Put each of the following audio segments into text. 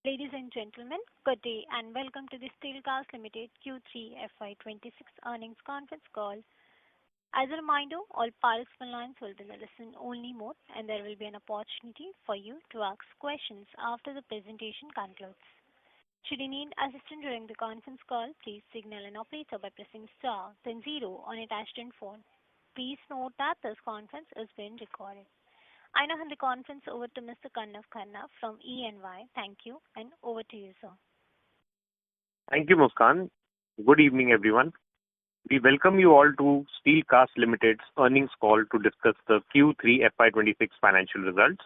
Ladies and gentlemen, good day and welcome to the Steelcast Ltd Q3 FY26 earnings conference call. As a reminder, all participant lines will be in a listen-only mode, and there will be an opportunity for you to ask questions after the presentation concludes. Should you need assistance during the conference call, please signal an operator by pressing star, then zero on your touch-tone phone. Please note that this conference is being recorded. I now hand the conference over to Mr. Karnav Khanna from E&Y. Thank you, and over to you, sir. Thank you, Muskan. Good evening, everyone. We welcome you all to Steelcast Ltd's earnings call to discuss the Q3 FY26 financial results.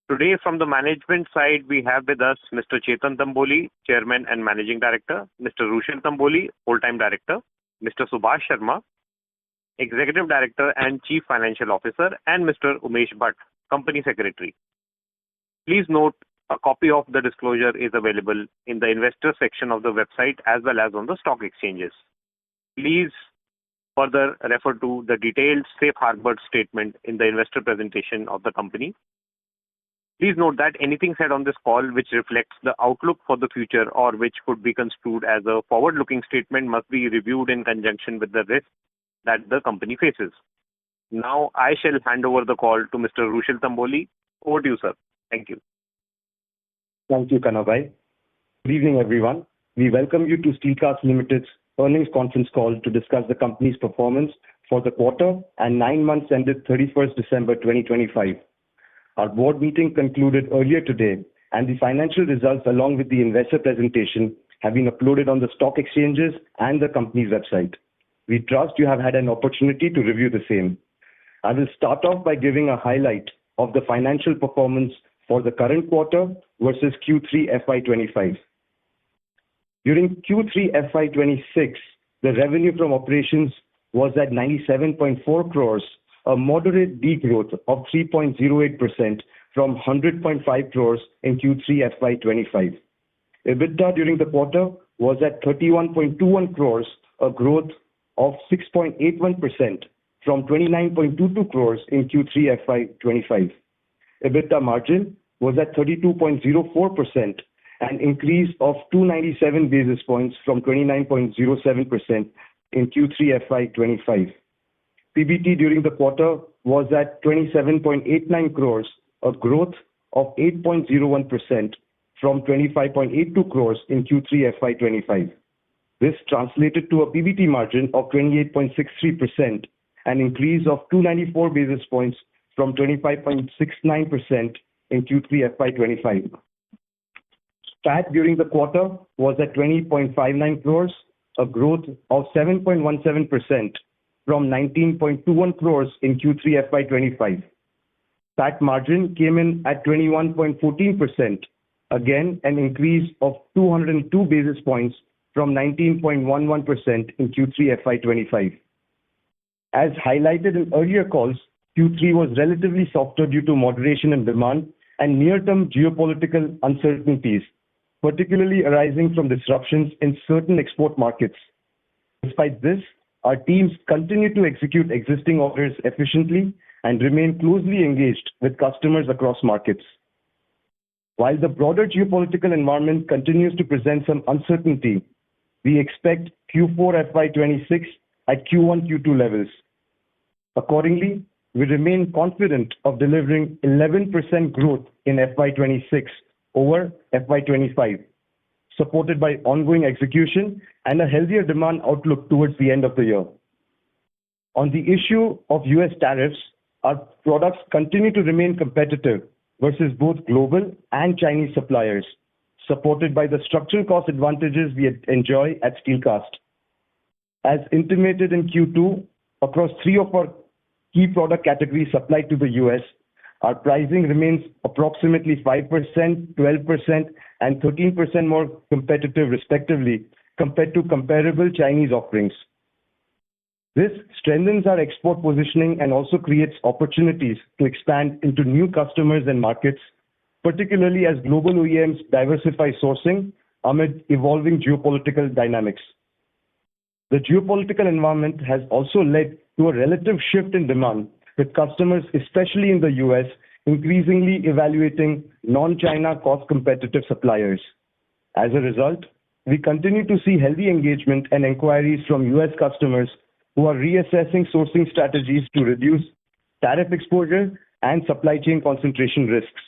Today, from the management side, we have with us Mr. Chetan Tamboli, Chairman and Managing Director, Mr. Rushil Tamboli, Full-Time Director, Mr. Subhash Sharma, Executive Director and Chief Financial Officer, and Mr. Umesh Bhatt, Company Secretary. Please note a copy of the disclosure is available in the investor section of the website as well as on the stock exchanges. Please further refer to the detailed safe harbor statement in the investor presentation of the company. Please note that anything said on this call which reflects the outlook for the future or which could be construed as a forward-looking statement must be reviewed in conjunction with the risks that the company faces. Now, I shall hand over the call to Mr. Rushil Tamboli. Over to you, sir. Thank you. Thank you, Kanabhai. Good evening, everyone. We welcome you to Steelcast Ltd's earnings conference call to discuss the company's performance for the quarter and 9 months ended 31st December 2025. Our board meeting concluded earlier today, and the financial results along with the investor presentation have been uploaded on the stock exchanges and the company's website. We trust you have had an opportunity to review the same. I will start off by giving a highlight of the financial performance for the current quarter versus Q3 FY25. During Q3 FY26, the revenue from operations was at 97.4 crores, a moderate degrowth of 3.08% from 100.5 crores in Q3 FY25. EBITDA during the quarter was at 31.21 crores, a growth of 6.81% from 29.22 crores in Q3 FY25. EBITDA margin was at 32.04%, an increase of 297 basis points from 29.07% in Q3 FY25. PBT during the quarter was at 27.89 crores, a growth of 8.01% from 25.82 crores in Q3 FY25. This translated to a PBT margin of 28.63%, an increase of 294 basis points from 25.69% in Q3 FY25. PAT during the quarter was at 20.59 crores, a growth of 7.17% from 19.21 crores in Q3 FY25. PAT margin came in at 21.14%, again an increase of 202 basis points from 19.11% in Q3 FY25. As highlighted in earlier calls, Q3 was relatively softer due to moderation in demand and near-term geopolitical uncertainties, particularly arising from disruptions in certain export markets. Despite this, our teams continue to execute existing orders efficiently and remain closely engaged with customers across markets. While the broader geopolitical environment continues to present some uncertainty, we expect Q4 FY26 at Q1 Q2 levels. Accordingly, we remain confident of delivering 11% growth in FY26 over FY25, supported by ongoing execution and a healthier demand outlook towards the end of the year. On the issue of US tariffs, our products continue to remain competitive versus both global and Chinese suppliers, supported by the structural cost advantages we enjoy at Steelcast. As intimated in Q2, across 3 of our key product categories supplied to the US, our pricing remains approximately 5%, 12%, and 13% more competitive, respectively, compared to comparable Chinese offerings. This strengthens our export positioning and also creates opportunities to expand into new customers and markets, particularly as global OEMs diversify sourcing amid evolving geopolitical dynamics. The geopolitical environment has also led to a relative shift in demand, with customers, especially in the US, increasingly evaluating non-China cost-competitive suppliers. As a result, we continue to see healthy engagement and inquiries from U.S. customers who are reassessing sourcing strategies to reduce tariff exposure and supply chain concentration risks.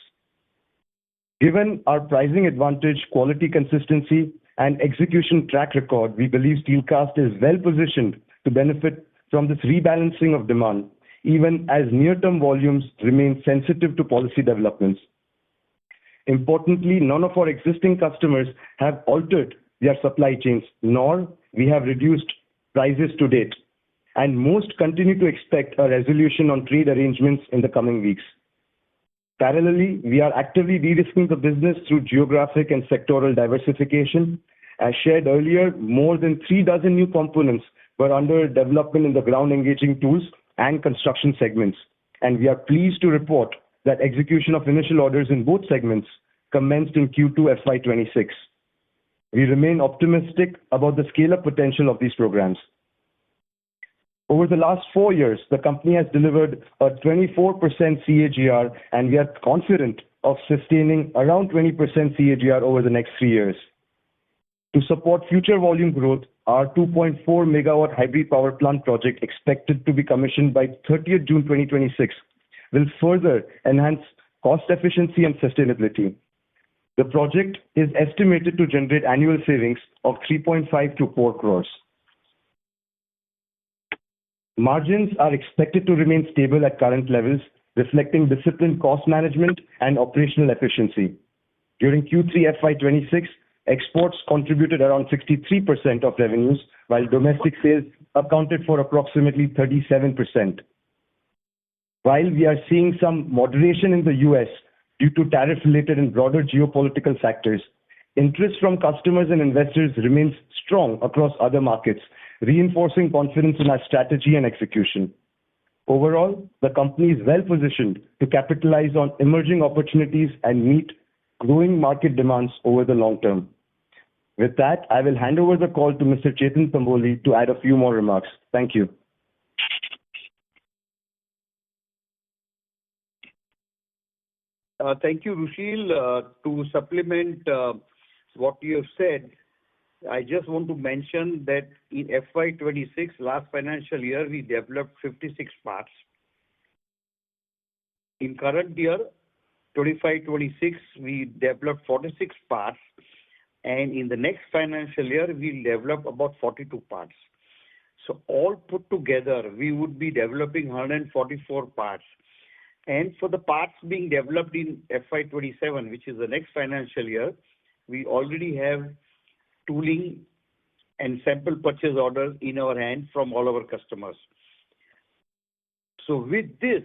Given our pricing advantage, quality consistency, and execution track record, we believe Steelcast is well-positioned to benefit from this rebalancing of demand, even as near-term volumes remain sensitive to policy developments. Importantly, none of our existing customers have altered their supply chains, nor we have reduced prices to date, and most continue to expect a resolution on trade arrangements in the coming weeks. Parallelly, we are actively de-risking the business through geographic and sectoral diversification. As shared earlier, more than 36 new components were under development in the ground engaging tools and construction segments, and we are pleased to report that execution of initial orders in both segments commenced in Q2 FY26. We remain optimistic about the scale-up potential of these programs. Over the last 4 years, the company has delivered a 24% CAGR, and we are confident of sustaining around 20% CAGR over the next 3 years. To support future volume growth, our 2.4 megawatt hybrid power plant project, expected to be commissioned by 30th June 2026, will further enhance cost efficiency and sustainability. The project is estimated to generate annual savings of 3.5 to 4 crores. Margins are expected to remain stable at current levels, reflecting disciplined cost management and operational efficiency. During Q3 FY26, exports contributed around 63% of revenues, while domestic sales accounted for approximately 37%. While we are seeing some moderation in the US due to tariff-related and broader geopolitical factors, interest from customers and investors remains strong across other markets, reinforcing confidence in our strategy and execution. Overall, the company is well-positioned to capitalize on emerging opportunities and meet growing market demands over the long term. With that, I will hand over the call to Mr. Chetan Tamboli to add a few more remarks. Thank you. Thank you, Rushil. To supplement what you have said, I just want to mention that in FY26, last financial year, we developed 56 parts. In current year, 25-26, we developed 46 parts. And in the next financial year, we'll develop about 42 parts. So all put together, we would be developing 144 parts. And for the parts being developed in FY27, which is the next financial year, we already have tooling and sample purchase orders in our hand from all our customers. So with this,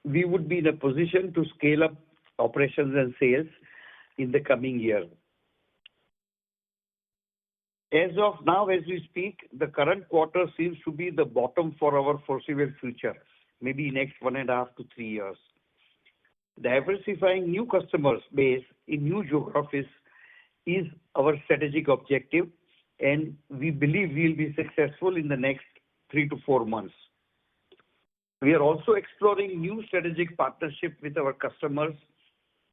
we would be in a position to scale up operations and sales in the coming year. As of now, as we speak, the current quarter seems to be the bottom for our foreseeable future, maybe next 1.5 to 3 years. Diversifying new customers base in new geographies is our strategic objective, and we believe we'll be successful in the next 3 to 4 months. We are also exploring new strategic partnerships with our customers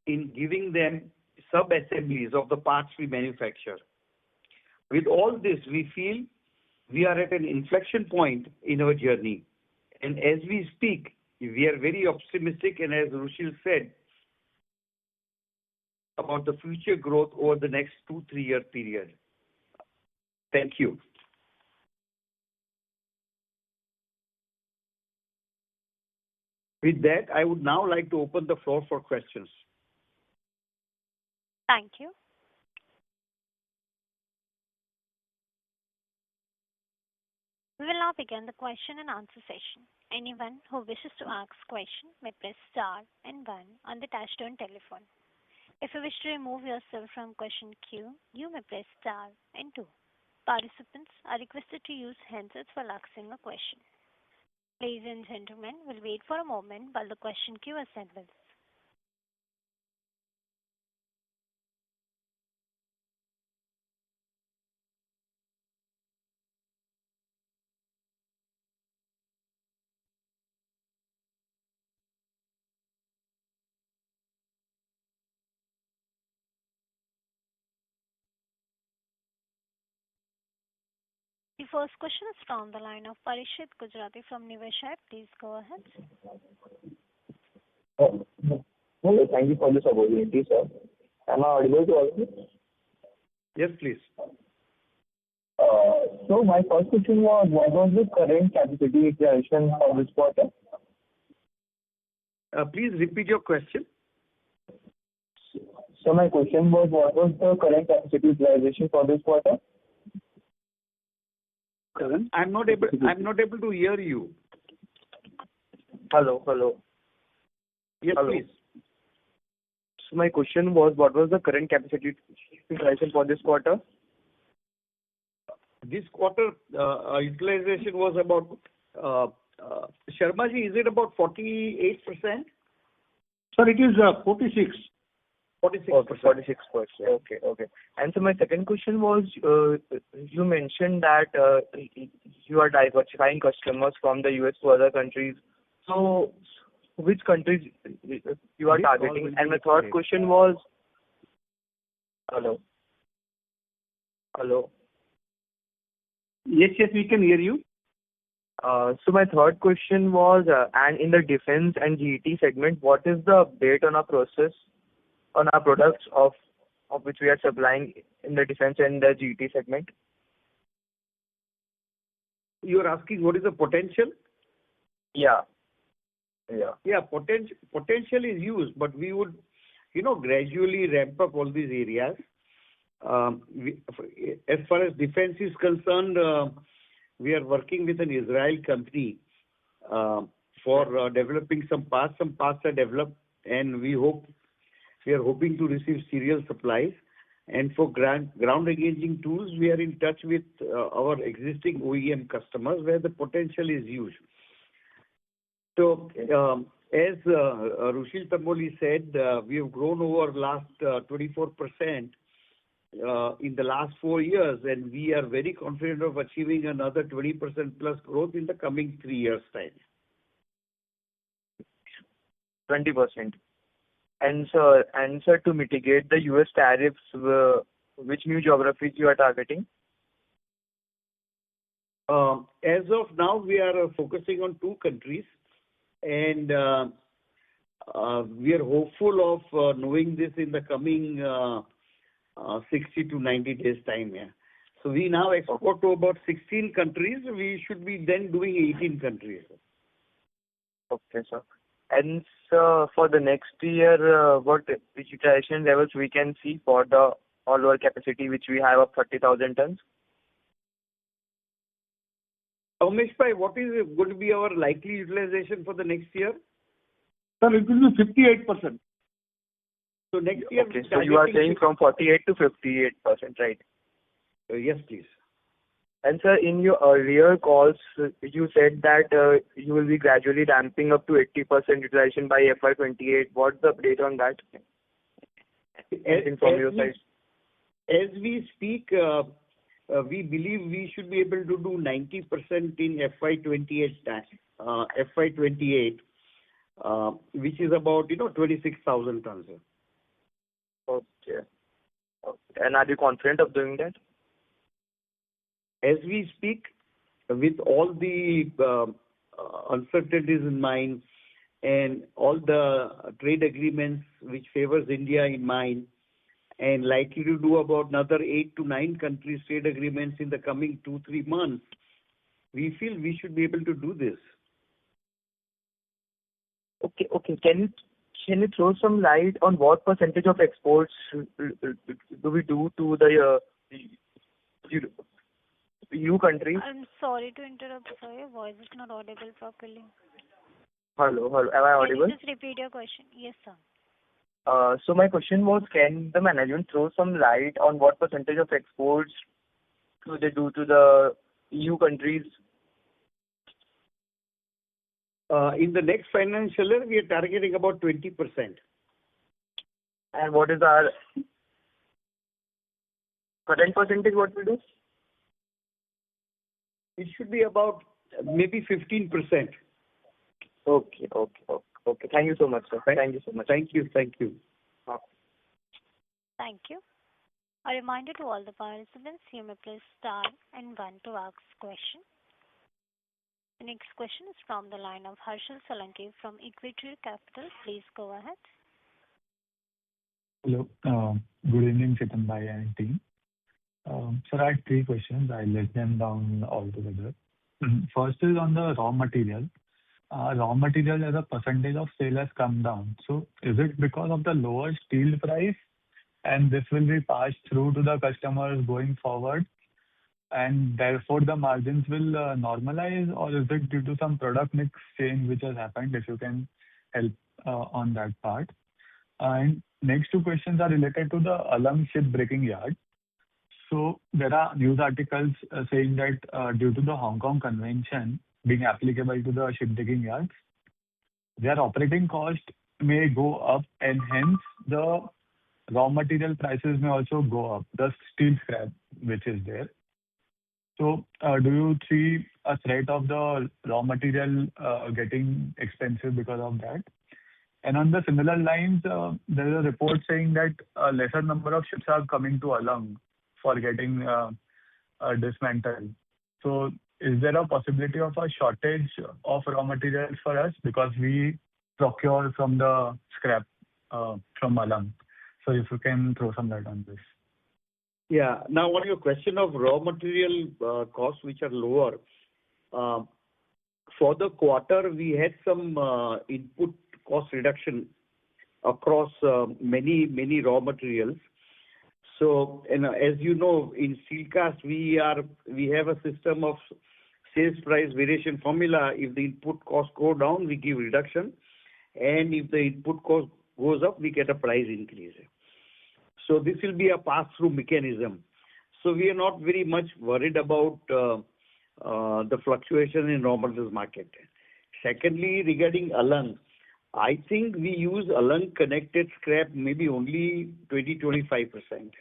in giving them sub-assemblies of the parts we manufacture. With all this, we feel we are at an inflection point in our journey. And as we speak, we are very optimistic, and as Rushil said, about the future growth over the next 2-3 year period. Thank you. With that, I would now like to open the floor for questions. Thank you. We will now begin the question and answer session. Anyone who wishes to ask question may press star and one on the touchtone telephone. If you wish to remove yourself from question queue, you may press star and two. Participants are requested to use handsets while asking a question. Ladies and gentlemen, we'll wait for a moment while the question queue assembles. The first question is from the line of Parishit Gujarati from Niveshaay. Please go ahead. Hello, thank you for this opportunity, sir. Am I audible to all of you? Yes, please. So my first question was, what was the current capacity utilization for this quarter? Please repeat your question. So my question was, what was the current capacity utilization for this quarter? I'm not able to hear you. Hello. Yes, Hello. please. So my question was, what was the current capacity utilization for this quarter? This quarter utilization was about, Sharmaji, is it about 48%? Sir, it is 46. 46%. 46%. Okay. And so my second question was, you mentioned that you are diversifying customers from the US to other countries. So which countries you are targeting? And my third question was, hello. Yes, we can hear you. So my third question was, and in the defense and GET segment, what is the update on our process, on our products of which we are supplying in the defense and the GET segment? You are asking what is the potential? Yeah. Yeah, potential is huge, but we would, gradually ramp up all these areas. As far as defense is concerned, we are working with an Israel company for developing some parts. Some parts are developed, and we are hoping to receive serial supplies. And for ground engaging tools, we are in touch with our existing OEM customers where the potential is huge. So, as Rushil Tamboli said, we have grown over last 24% in the last 4 years, and we are very confident of achieving another 20% plus growth in the coming 3 years' time. 20%. And sir, to mitigate the US tariffs, which new geographies you are targeting? As of now, we are focusing on 2 countries, and we are hopeful of knowing this in the coming 60 to 90 days' time. Yeah. So we now export to about 16 countries. We should be then doing 18 countries. Okay, sir. And for the next year, what utilization levels we can see for the all our capacity which we have of 30,000 tons? Umesh Bhai, what is going to be our likely utilization for the next year? Sir, it will be 58%. So next year... Okay, so you are saying from 48 to 58%, right? Yes, please. And sir, in your earlier calls, you said that you will be gradually ramping up to 80% utilization by FY28. What's the update on that? From your side. As we speak, we believe we should be able to do 90% in FY28, which is about 26,000 tons. Okay. And are you confident of doing that? As we speak, with all the uncertainties in mind and all the trade agreements which favors India in mind, and likely to do about another 8 to 9 countries trade agreements in the coming 2-3 months, we feel we should be able to do this. Okay. Can you throw some light on what percentage of exports do we do to the EU countries? I'm sorry to interrupt, sir. Your voice is not audible properly. Hello. Am I audible? Can you just repeat your question? Yes, sir. So my question was, can the management throw some light on what percentage of exports do they do to the EU countries? In the next financial year, we are targeting about 20%. And what is our current percentage, what we do? It should be about maybe 15%. Okay. Thank you so much, sir. Thank you so much. Thank you. Thank you. A reminder to all the participants, you may press star and one to ask question. The next question is from the line of Harshal Solanki from Equity Capital. Please go ahead. Hello. Good evening, Chetan bhai and team. Sir, I have three questions. I'll let them down all together. First is on the raw material. Raw material as a percentage of sale has come down. So is it because of the lower steel price, and this will be passed through to the customers going forward, and therefore the margins will normalize, or is it due to some product mix change which has happened? If you can help on that part. And next two questions are related to the Alang shipbreaking yard. So there are news articles saying that due to the Hong Kong Convention being applicable to the shipbreaking yards, their operating cost may go up, and hence the raw material prices may also go up, the steel scrap which is there. So do you see a threat of the raw material getting expensive because of that? And on the similar lines, there is a report saying that a lesser number of ships are coming to Alang for getting dismantled. So is there a possibility of a shortage of raw materials for us because we procure from the scrap from Alang? So if you can throw some light on this. Yeah. Now, on your question of raw material costs, which are lower, for the quarter, we had some input cost reduction across many raw materials. So, as you know, in Steelcast, we have a system of sales price variation formula. If the input costs go down, we give reduction, and if the input cost goes up, we get a price increase. So this will be a pass-through mechanism. So we are not very much worried about the fluctuation in raw materials market. Secondly, regarding Alang, I think we use Alang connected scrap maybe only 20-25%.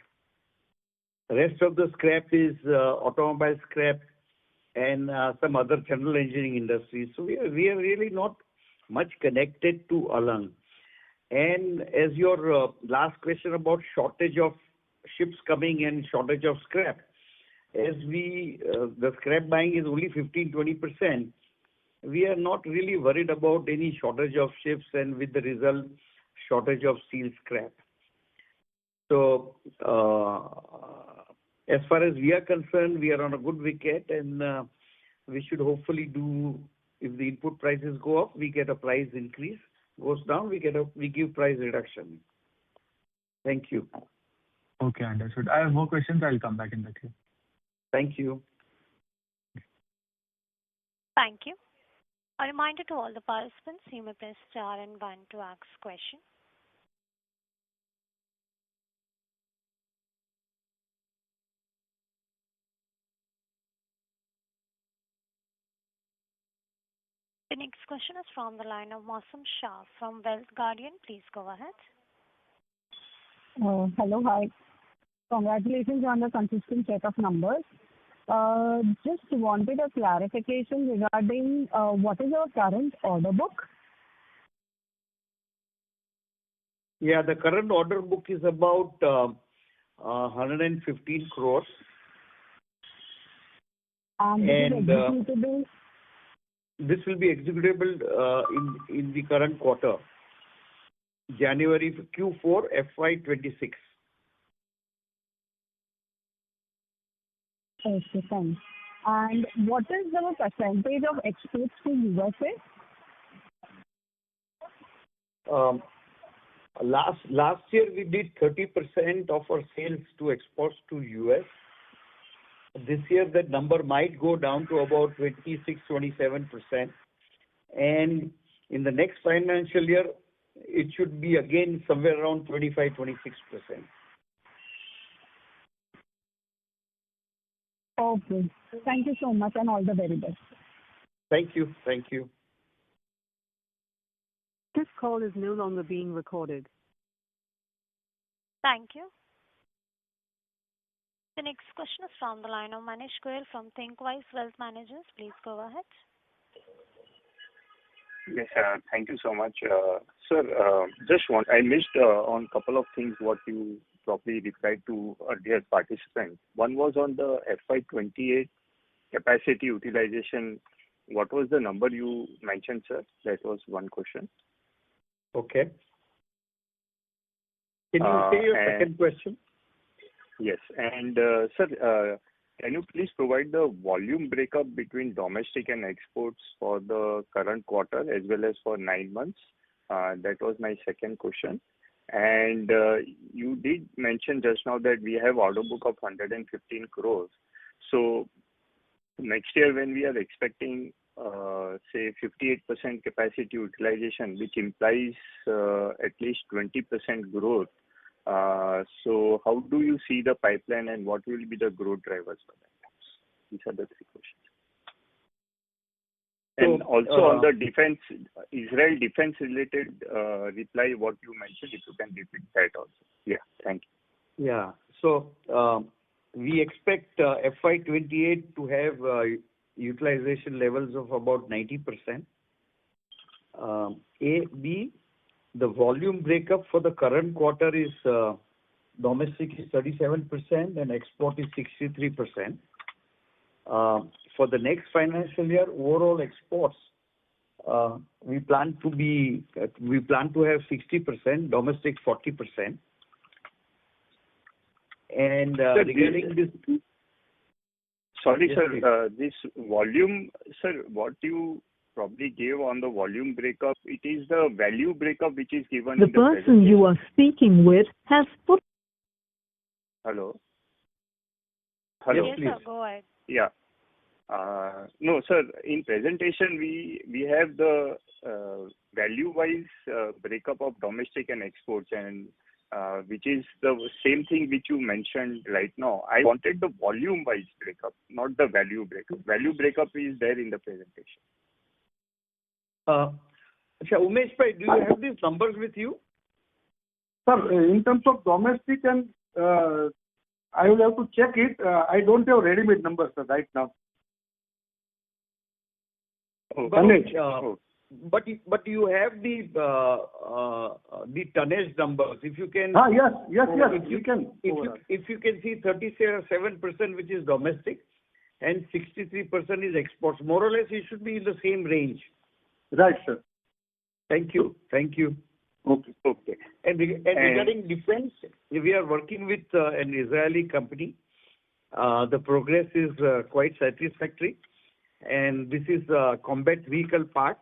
The rest of the scrap is automobile scrap and some other general engineering industries. So we are really not much connected to Alang. And as your last question about shortage of ships coming and shortage of scrap, as the scrap buying is only 15-20%, we are not really worried about any shortage of ships, and with the result, shortage of steel scrap. So as far as we are concerned, we are on a good wicket, and we should hopefully do, if the input prices go up, we get a price increase. Goes down, we give price reduction. Thank you. Okay, understood. I have more questions. I'll come back in the queue. Thank you. Thank you. A reminder to all the participants, you may press star and one to ask question. The next question is from the line of Mausam Shah from Wealth Guardian. Please go ahead. Hello, hi. Congratulations on the consistent set of numbers. Just wanted a clarification regarding what is our current order book? Yeah, the current order book is about 115 crores. And this will be executable in the current quarter, January Q4 FY2026. Okay, thanks. And what is the percentage of exports to USA? Last year we did 30% of our sales to exports to US. This year that number might go down to about 26-27%. And in the next financial year, it should be again somewhere around 25-26%. Okay. Thank you so much and all the very best. Thank you. Thank you. This call is no longer being recorded. Thank you. The next question is from the line of Manish Goyal from ThinkWise Wealth Managers. Please go ahead. Yes, thank you so much. Sir, I missed on a couple of things what you probably replied to earlier participant. One was on the FY28 capacity utilization. What was the number you mentioned, sir? That was one question. Okay. Can you say your second question? Yes. And sir, can you please provide the volume breakup between domestic and exports for the current quarter as well as for 9 months? That was my second question. And you did mention just now that we have order book of 115 crores. So next year when we are expecting, say, 58% capacity utilization, which implies at least 20% growth. So how do you see the pipeline and what will be the growth drivers for that? These are the three questions. And also on the defense, Israel defense related reply, what you mentioned, if you can repeat that also. Yeah, thank you. Yeah. So we expect FY28 to have utilization levels of about 90%. B, the volume breakup for the current quarter is domestic is 37% and export is 63%. For the next financial year, overall exports, we plan to have 60%, domestic 40%. And regarding this, sorry, sir, this volume, sir, what you probably gave on the volume breakup, it is the value breakup which is given. The person you are speaking with has put. Hello. Hello. Yes, please. sir, go ahead. Yeah. No, sir, in presentation, we have the value-wise breakup of domestic and exports, and which is the same thing which you mentioned right now. I wanted the volume-wise breakup, not the value breakup. Value breakup is there in the presentation. Umesh bhai, do you have these numbers with you? Sir, in terms of domestic and I will have to check it. I don't have ready-made numbers, sir, right now. But you have the tonnage numbers. If you can. Yes, you can. If you can see 37%, which is domestic, and 63% is exports. More or less, it should be in the same range. Right, sir. Thank you. Okay. And regarding defense, we are working with an Israeli company. The progress is quite satisfactory, and this is a combat vehicle part.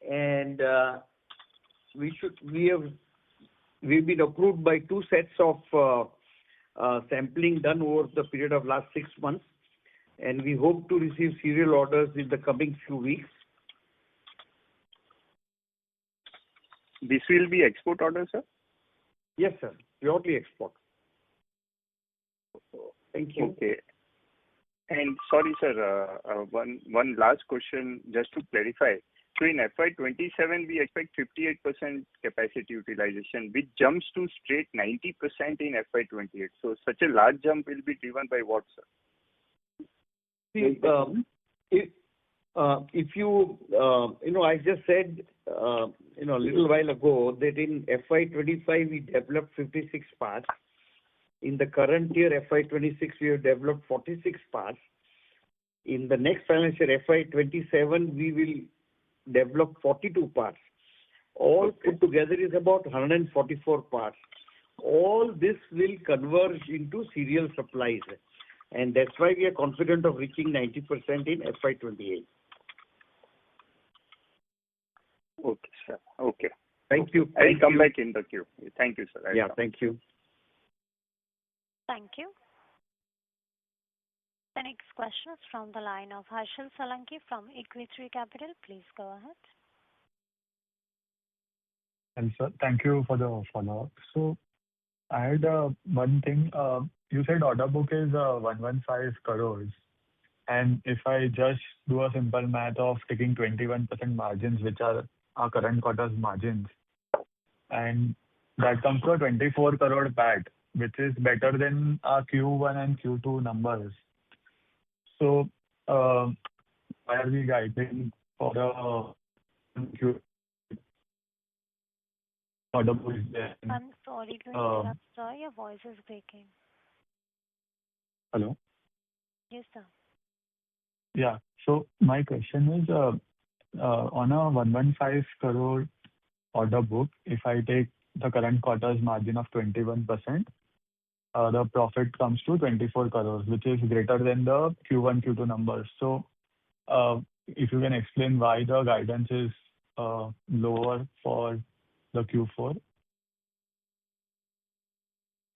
And we've been approved by 2 sets of sampling done over the period of last 6 months, and we hope to receive serial orders in the coming few weeks. This will be export order, sir? Yes, sir. Purely export. Thank you. Okay. And sorry, sir, one last question just to clarify. So in FY27, we expect 58% capacity utilization, which jumps to straight 90% in FY28. So such a large jump will be driven by what, sir? See, if you, I just said, a little while ago that in FY25 we developed 56 parts. In the current year, FY26, we have developed 46 parts. In the next financial year, FY27, we will develop 42 parts. All put together is about 144 parts. All this will converge into serial supplies. And that's why we are confident of reaching 90% in FY28. Okay, sir. Okay. Thank you. I'll come back in the queue. Thank you, sir. Thank you. Thank you. The next question is from the line of Harshal Solanki from Equity Capital. Please go ahead. And sir, thank you for the follow-up. So I had one thing. You said order book is 115 crores. And if I just do a simple math of taking 21% margins, which are our current quarter's margins, and that comes to a 24 crore PAT, which is better than our Q1 and Q2 numbers. So why are we guiding for the Q? order book is there? I'm sorry to interrupt, sir. Your voice is breaking. Hello? Yes, sir. Yeah. So my question is, on a 115 crore order book, if I take the current quarter's margin of 21%, the profit comes to 24 crores, which is greater than the Q1, Q2 numbers. So, if you can explain why the guidance is lower for the Q4?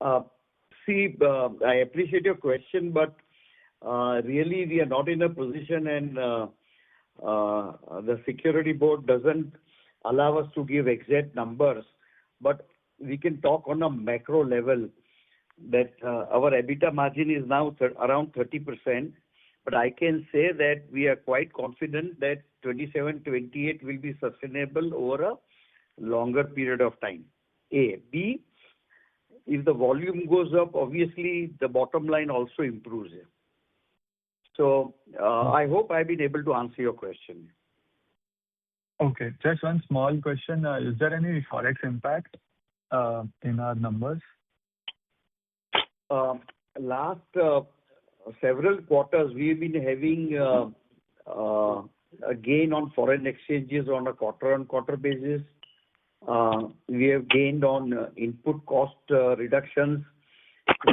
I appreciate your question, but really we are not in a position, and the security board doesn't allow us to give exact numbers. But we can talk on a macro level that our EBITDA margin is now around 30%. But I can say that we are quite confident that 27-28 will be sustainable over a longer period of time. A. B, if the volume goes up, obviously the bottom line also improves. So I hope I've been able to answer your question. Okay. Just one small question. Is there any Forex impact in our numbers? Last several quarters, we've been having a gain on foreign exchanges on a quarter-on-quarter basis. We have gained on input cost reductions.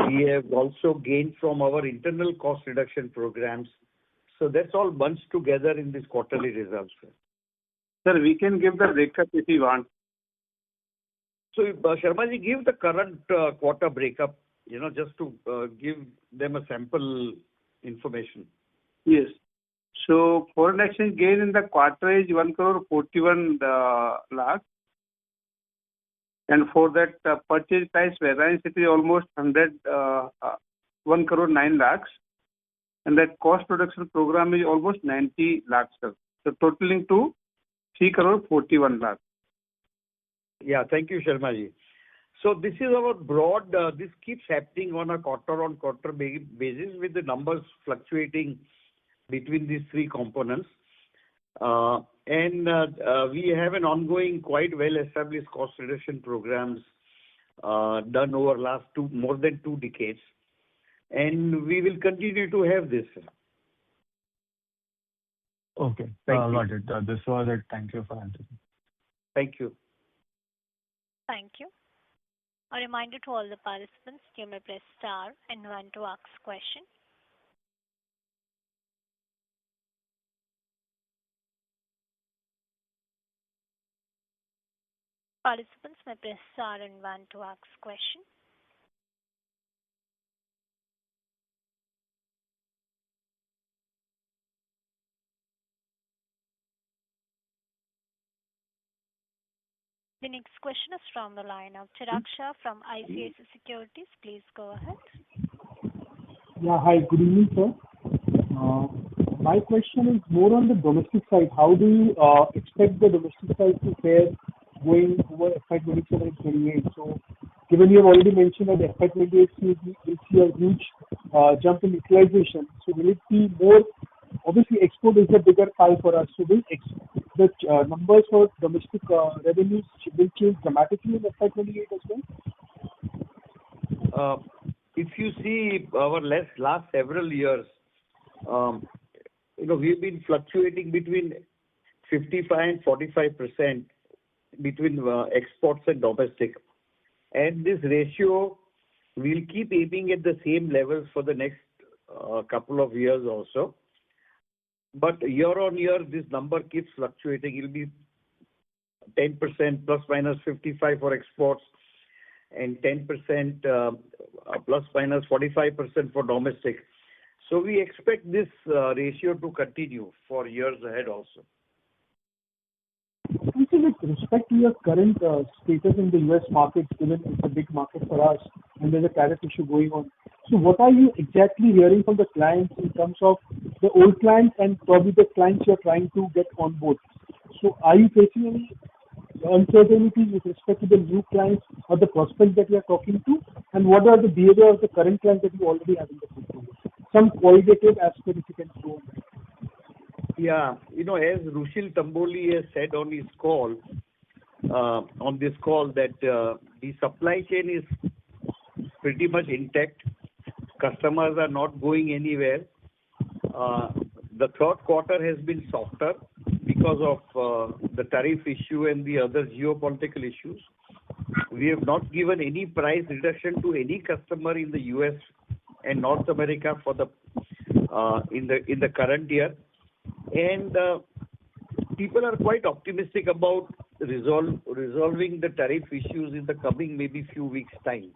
We have also gained from our internal cost reduction programs. So that's all bunched together in this quarterly results. Sir, we can give the breakup if you want. So, Sharmaji, give the current quarter breakup, just to give them a sample information. Yes. So, foreign exchange gain in the quarter is 1 crore 41 lakh. And for that purchase price variance, it is almost 1 crore 9 lakhs. And that cost reduction program is almost 90 lakhs, sir. So, totaling to 3 crore 41 lakhs. Yeah, thank you, Sharmaji. So this is our broad, this keeps happening on a quarter-on-quarter basis with the numbers fluctuating between these three components. And we have an ongoing, quite well-established cost reduction programs done over last more than 2 decades. And we will continue to have this. Okay. Got it. This was it. Thank you for answering. Thank you. Thank you. A reminder to all the participants, you may press star and 1 to ask question. Participants may press star and 1 to ask question. The next question is from the line of Chirag Shah from ICICI Securities. Please go ahead. Yeah, hi. Good evening, sir. My question is more on the domestic side. How do you expect the domestic side to fare going over FY27 and 28? So, given you have already mentioned that FY28 will see a huge jump in utilization, so will it be more? Obviously, export is a bigger pie for us. So, will the numbers for domestic revenues will change dramatically in FY28 as well? If you see our last several years, we've been fluctuating between 55 and 45% between exports and domestic. And this ratio will keep aiming at the same levels for the next couple of years also. But year on year, this number keeps fluctuating. It will be 10% plus minus 55 for exports and 10% plus minus 45% for domestic. So we expect this ratio to continue for years ahead also. And so with respect to your current status in the US market, given it's a big market for us and there's a tariff issue going on, so what are you exactly hearing from the clients in terms of the old clients and probably the clients you're trying to get on board? So are you facing any uncertainty with respect to the new clients or the prospects that you are talking to? And what are the behavior of the current clients that you already have in the portfolio? Some qualitative aspect if you can show. Yeah, as Rushil Tamboli has said on his call, on this call that the supply chain is pretty much intact. Customers are not going anywhere. The third quarter has been softer because of the tariff issue and the other geopolitical issues. We have not given any price reduction to any customer in the US and North America for the in the current year, and people are quite optimistic about resolving the tariff issues in the coming maybe few weeks time.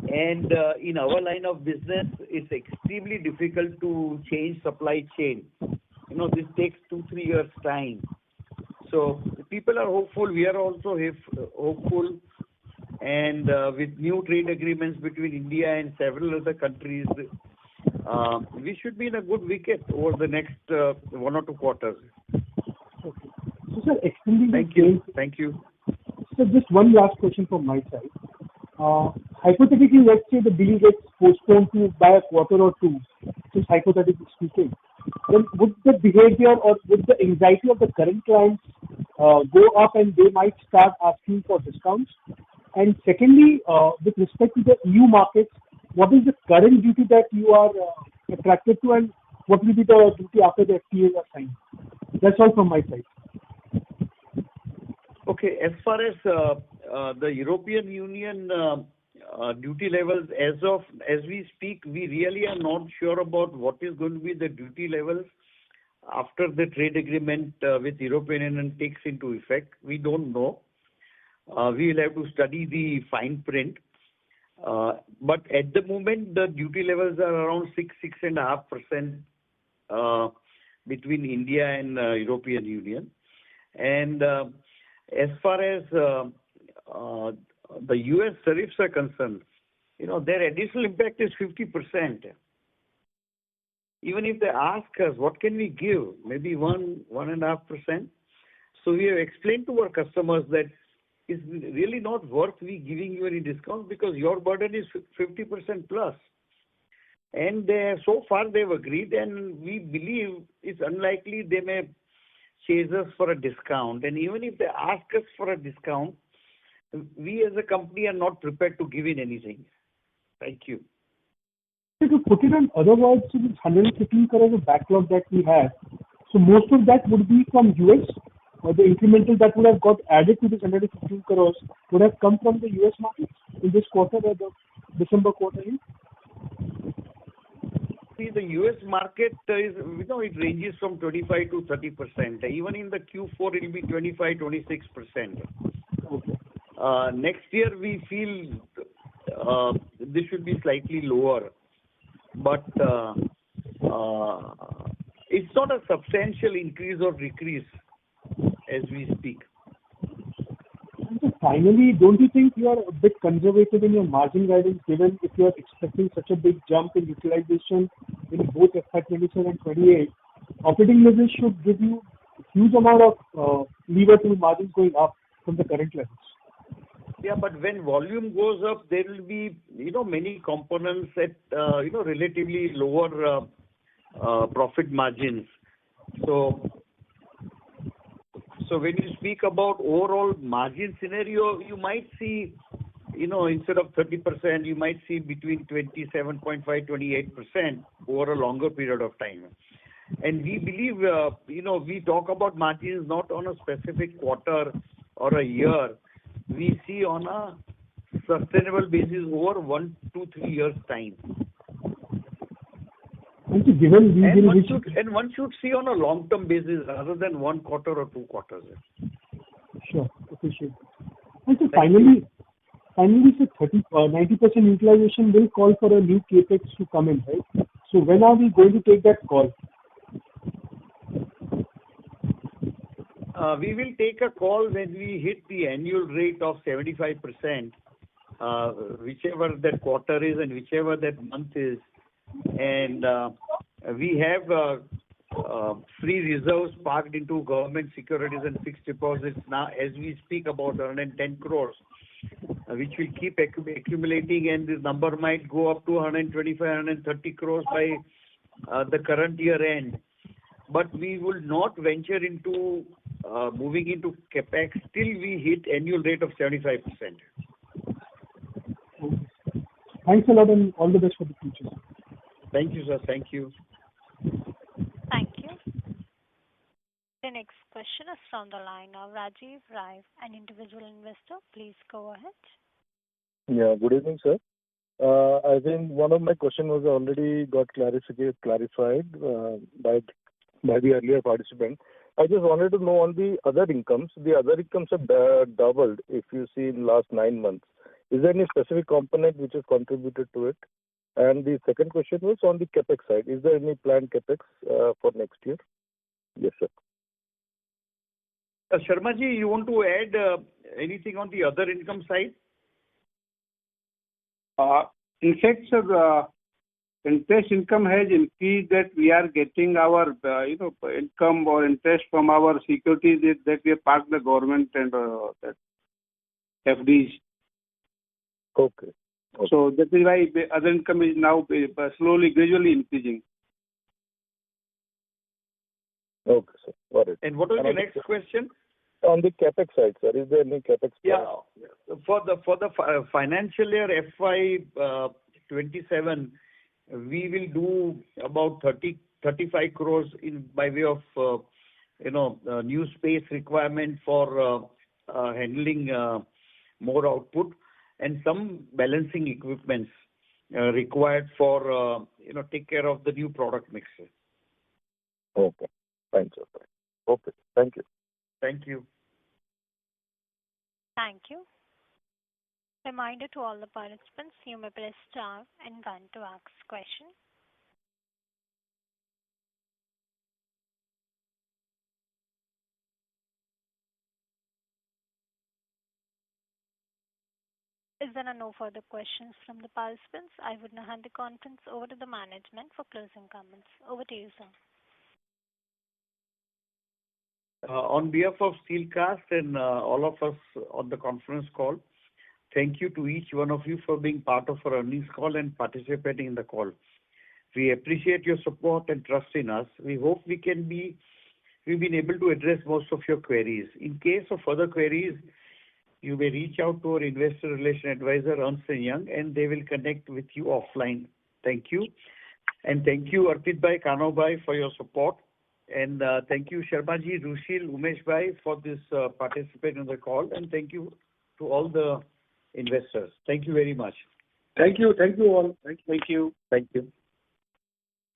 And in our line of business, it's extremely difficult to change supply chain. This takes 2-3 years time. So people are hopeful. We are also hopeful. And with new trade agreements between India and several other countries, we should be in a good wicket over the next 1 or 2 quarters. Okay. So, sir, extending Thank you. So, just one last question from my side. Hypothetically, let's say the deal gets postponed by a quarter or two, just hypothetically speaking, then would the behavior or would the anxiety of the current clients go up and they might start asking for discounts? And secondly, with respect to the EU markets, what is the current duty that you are attracted to, and what will be the duty after the FTAs are signed? That's all from my side. Okay, as far as the European Union duty levels, as we speak, we really are not sure about what is going to be the duty levels after the trade agreement with European Union takes into effect. We don't know. We will have to study the fine print. But at the moment, the duty levels are around 6.5% between India and European Union. And as far as the US tariffs are concerned, their additional impact is 50%. Even if they ask us, what can we give? Maybe 1.5%. So we have explained to our customers that it's really not worth we giving you any discount because your burden is 50% plus. And so far they've agreed, and we believe it's unlikely they may chase us for a discount. And even if they ask us for a discount, we as a company are not prepared to give in anything. Thank you. To put it in other words, so this 115 crores of backlog that we have, so most of that would be from US, or the incremental that would have got added to this 115 crores would have come from the US market in this quarter or the December quarter? See, the US market is, it ranges from 25 to 30%. Even in the Q4, it will be 25-26%. Okay. Next year, we feel this should be slightly lower. But it's not a substantial increase or decrease as we speak. And so finally, don't you think you are a bit conservative in your margin guidance, given if you are expecting such a big jump in utilization in both FY27 and 28? Operating leverage should give you a huge amount of lever to margins going up from the current levels. Yeah, but when volume goes up, there will be, many components at, relatively lower profit margins. So when you speak about overall margin scenario, you might see, instead of 30%, you might see between 27.5-28% over a longer period of time. And we believe, we talk about margins not on a specific quarter or a year. We see on a sustainable basis over 1 to 3 years' time. And one should see on a long-term basis rather than 1 quarter or 2 quarters. Sure, appreciate it. And so finally, so 90% utilization will call for a new capex to come in, right? So when are we going to take that call? We will take a call when we hit the annual rate of 75%, whichever that quarter is and whichever that month is. And we have free reserves parked into government securities and fixed deposits now as we speak, about 110 crores, which will keep accumulating, and this number might go up to 125, 130 crores by the current year end. But we will not venture into moving into CapEx till we hit annual rate of 75%. Okay. Thanks a lot and all the best for the future. Thank you, sir. Thank you. Thank you. The next question is from the line of Rajiv Rai, an individual investor. Please go ahead. Yeah, good evening, sir. I think one of my question was already got clarified by the earlier participant. I just wanted to know on the other incomes. The other incomes have doubled if you see in last 9 months. Is there any specific component which has contributed to it? And the second question was on the CapEx side. Is there any planned CapEx for next year? Yes, sir. Sharma ji, you want to add anything on the other income side? In fact, sir, interest income has increased that we are getting our income or interest from our securities that we have parked the government and that FDs. Okay. So that is why the other income is now slowly, gradually increasing. Okay, sir. Got it. And what was the next question? On the CapEx side, sir, is there any CapEx? Yeah. For the financial year FY27, we will do about 35 crores by way of new space requirement for handling more output and some balancing equipments required for take care of the new product mix. Okay. Fine, sir. Okay. Thank you. Thank you. Thank you. Reminder to all the participants, you may press star and one to ask question. Is there are no further questions from the participants? I would now hand the conference over to the management for closing comments. Over to you, sir. On behalf of Steelcast and all of us on the conference call, thank you to each one of you for being part of our earnings call and participating in the call. We appreciate your support and trust in us. We hope we've been able to address most of your queries. In case of further queries, you may reach out to our investor relation advisor, Ernst & Young, and they will connect with you offline. Thank you. And thank you, Arpit Bhai, Kanav Bhai, for your support. And thank you, Sharma ji, Rushil, Umesh Bhai, for this participating in the call. And thank you to all the investors. Thank you very much. Thank you. Thank you all. Thank you. Thank you.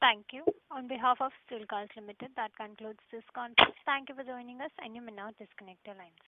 Thank you. On behalf of Steelcast Ltd, that concludes this conference. Thank you for joining us, and you may now disconnect your lines.